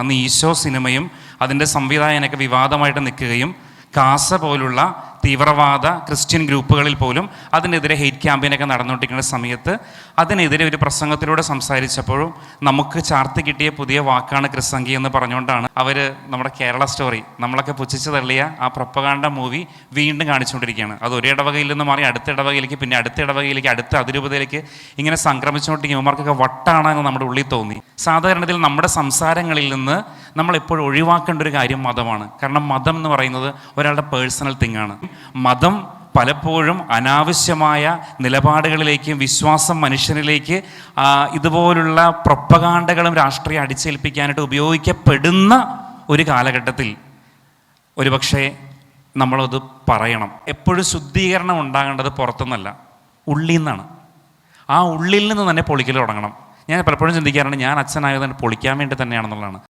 അന്ന് ഈശോ സിനിമയും അതിൻ്റെ സംവിധായകനൊക്കെ വിവാദമായിട്ട് നിൽക്കുകയും കാസ പോലുള്ള തീവ്രവാദ ക്രിസ്ത്യൻ ഗ്രൂപ്പുകളിൽ പോലും അതിനെതിരെ ഹെയ്റ്റ് ക്യാമ്പയിനൊക്കെ നടന്നുകൊണ്ടിരിക്കുന്ന സമയത്ത് അതിനെതിരെ ഒരു പ്രസംഗത്തിലൂടെ സംസാരിച്ചപ്പോഴും നമുക്ക് ചാർത്തി കിട്ടിയ പുതിയ വാക്കാണ് ക്രിസ്സംഗി എന്ന് പറഞ്ഞുകൊണ്ടാണ് അവർ നമ്മുടെ കേരള സ്റ്റോറി നമ്മളൊക്കെ പുച്ഛിച്ച് തള്ളിയ ആ പ്രൊപ്പഗാണ്ട മൂവി വീണ്ടും കാണിച്ചുകൊണ്ടിരിക്കുകയാണ്. അത് ഒരു ഇടവകയിൽ നിന്ന് മാറി അടുത്ത ഇടവകയിലേക്ക്, പിന്നെ അടുത്ത ഇടവകയിലേക്ക്, അടുത്ത അതിരൂപതയിലേക്ക് ഇങ്ങനെ സംക്രമിച്ചുകൊണ്ടിരിക്കും. ഇവന്മാർക്കൊക്കെ വട്ടാണെന്ന് നമ്മുടെ ഉള്ളിൽ തോന്നി. സാധാരണത്തിൽ നമ്മുടെ സംസാരങ്ങളിൽ നിന്ന് നമ്മളെപ്പോഴും ഒഴിവാക്കേണ്ട ഒരു കാര്യം മതമാണ്. കാരണം മതം എന്ന് പറയുന്നത് ഒരാളുടെ പേഴ്സണൽ തിങ്ങാണ്. മതം പലപ്പോഴും അനാവശ്യമായ നിലപാടുകളിലേക്കും വിശ്വാസം മനുഷ്യനിലേക്ക് ഇതുപോലുള്ള പ്രൊപ്പഗാണ്ടകളും രാഷ്ട്രീയം അടിച്ചേൽപ്പിക്കാനായിട്ട് ഉപയോഗിക്കപ്പെടുന്ന ഒരു കാലഘട്ടത്തിൽ ഒരുപക്ഷെ നമ്മളത് പറയണം. എപ്പോഴും ശുദ്ധീകരണം ഉണ്ടാകേണ്ടത് പുറത്തുനിന്നല്ല, ഉള്ളിൽ നിന്നാണ്. ആ ഉള്ളിൽ നിന്ന് തന്നെ പൊളിക്കൽ തുടങ്ങണം. ഞാൻ പലപ്പോഴും ചിന്തിക്കാറുണ്ട്, ഞാൻ അച്ഛനായത് പൊളിക്കാൻ വേണ്ടി തന്നെയാണെന്നുള്ളതാണ്.